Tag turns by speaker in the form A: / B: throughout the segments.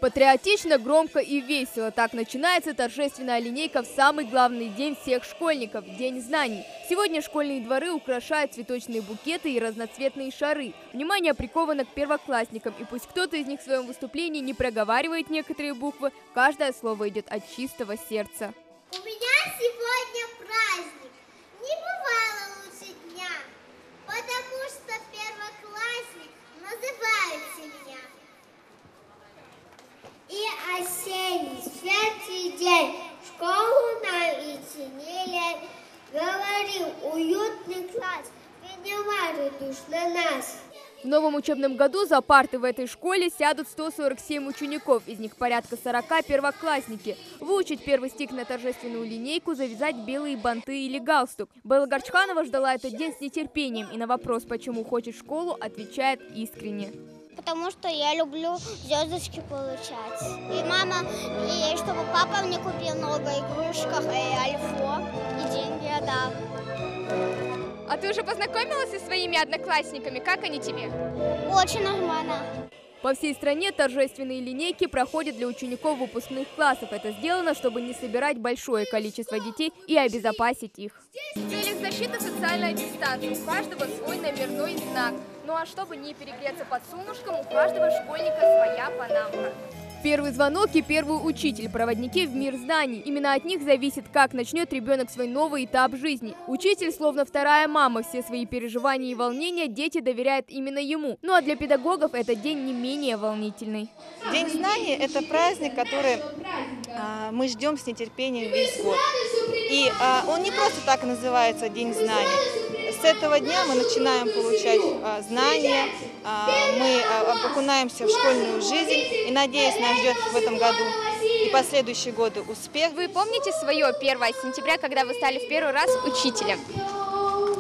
A: Патриотично, громко и весело. Так начинается торжественная линейка в самый главный день всех школьников – День знаний. Сегодня школьные дворы украшают цветочные букеты и разноцветные шары. Внимание приковано к первоклассникам, и пусть кто-то из них в своем выступлении не проговаривает некоторые буквы, каждое слово идет от чистого сердца.
B: У меня сегодня праздник. Не бывало лучше дня, потому что первоклассник называют меня. И осенний светлый день в школу нам идти не лень. Говорил уютный класс, принимает душ на нас.
A: В новом учебном году за парты в этой школе сядут 147 учеников, из них порядка 40 первоклассники. Выучить первый стих на торжественную линейку, завязать белые банты или галстук. Белла Горчханова ждала этот день с нетерпением и на вопрос, почему хочет в школу, отвечает искренне.
B: Потому что я люблю звездочки получать. И мама, и чтобы папа мне купил много игрушек, и альфо, и деньги отдал.
A: А ты уже познакомилась со своими одноклассниками? Как они тебе?
B: Очень нормально.
A: По всей стране торжественные линейки проходят для учеников выпускных классов. Это сделано, чтобы не собирать большое количество детей и обезопасить их. В целях защиты социальной дистанции у каждого свой номерной знак. Ну а чтобы не перегреться под солнышком, у каждого школьника своя панамка. Первый звонок и первый учитель – проводники в мир знаний. Именно от них зависит, как начнет ребенок свой новый этап жизни. Учитель словно вторая мама. Все свои переживания и волнения дети доверяют именно ему. Ну а для педагогов этот день не менее волнительный.
C: День знаний – это праздник, который мы ждем с нетерпением весь год. И он не просто так называется День знаний. С этого дня мы начинаем получать знания, мы окунаемся в школьную жизнь, и, надеюсь, нас ждет в этом году и последующие годы успех.
A: Вы помните свое 1 сентября, когда вы стали в первый раз учителем?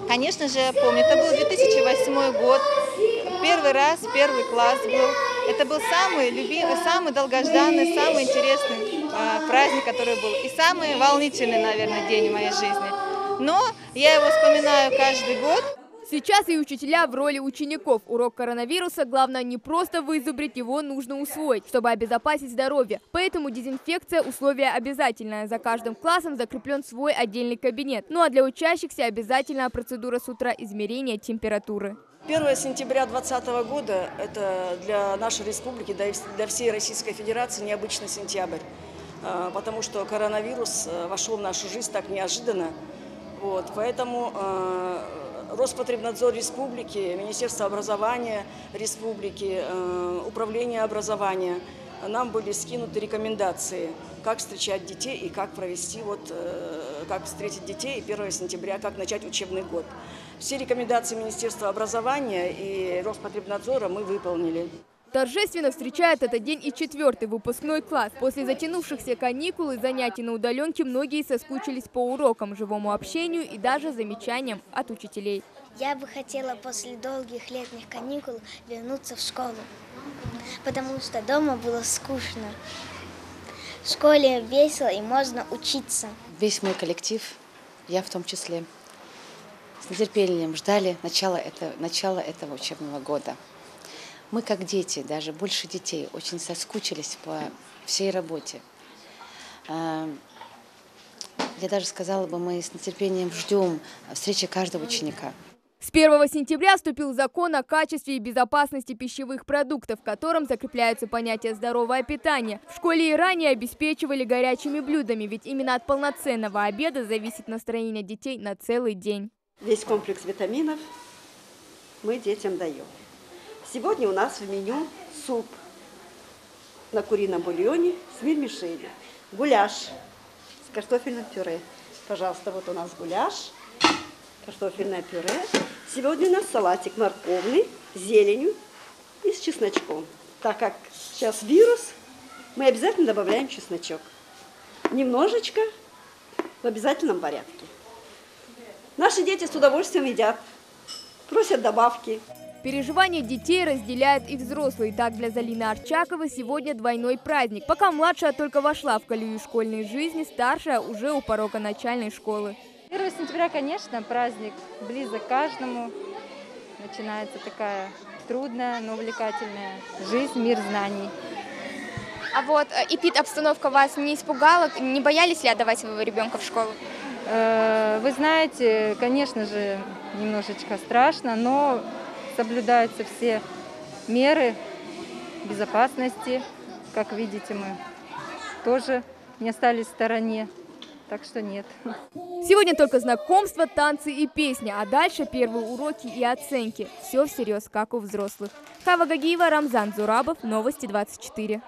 C: Конечно же, я помню. Это был 2008 год. Первый раз, первый класс был. Это был самый любимый, самый долгожданный, самый интересный праздник, который был. И самый волнительный, наверное, день в моей жизни. Но я его вспоминаю каждый год.
A: Сейчас и учителя в роли учеников. Урок коронавируса главное не просто вызубрить, его нужно усвоить, чтобы обезопасить здоровье. Поэтому дезинфекция – условие обязательное. За каждым классом закреплен свой отдельный кабинет. Ну а для учащихся обязательная процедура с утра измерения температуры.
D: 1 сентября 2020 года – это для нашей республики, да и для всей Российской Федерации необычный сентябрь. Потому что коронавирус вошел в нашу жизнь так неожиданно. Поэтому Роспотребнадзор Республики, Министерство образования Республики, Управление образования, нам были скинуты рекомендации, как встречать детей и как провести, как встретить детей 1 сентября, как начать учебный год. Все рекомендации Министерства образования и Роспотребнадзора мы выполнили.
A: Торжественно встречает этот день и 4-й выпускной класс. После затянувшихся каникул и занятий на удаленке многие соскучились по урокам, живому общению и даже замечаниям от учителей.
B: Я бы хотела после долгих летних каникул вернуться в школу, потому что дома было скучно. В школе весело и можно учиться.
E: Весь мой коллектив, я в том числе, с нетерпением ждали начала этого учебного года. Мы, как дети, даже больше детей, очень соскучились по всей работе. Я даже сказала бы, мы с нетерпением ждем встречи каждого ученика.
A: С 1 сентября вступил закон о качестве и безопасности пищевых продуктов, в котором закрепляются понятия «здоровое питание». В школе и ранее обеспечивали горячими блюдами, ведь именно от полноценного обеда зависит настроение детей на целый день.
F: Весь комплекс витаминов мы детям даем. Сегодня у нас в меню суп на курином бульоне с мельмешелью, гуляш с картофельным пюре. Пожалуйста, вот у нас гуляш, картофельное пюре. Сегодня у нас салатик морковный с зеленью и с чесночком. Так как сейчас вирус, мы обязательно добавляем чесночок. Немножечко в обязательном порядке. Наши дети с удовольствием едят, просят добавки.
A: Переживания детей разделяют и взрослые. Так для Залины Арчаковой сегодня двойной праздник. Пока младшая только вошла в колею школьной жизни, старшая уже у порога начальной школы.
G: 1 сентября, конечно, праздник близок каждому. Начинается такая трудная, но увлекательная жизнь, мир знаний.
H: А вот эпид-обстановка вас не испугала? Не боялись ли отдавать своего ребенка в школу?
G: Вы знаете, конечно же, немножечко страшно, но соблюдаются все меры безопасности. Как видите, мы тоже не остались в стороне, так что нет.
A: Сегодня только знакомство, танцы и песни, а дальше первые уроки и оценки. Все всерьез, как у взрослых. Хава Гагиева, Рамзан Зурабов, Новости 24.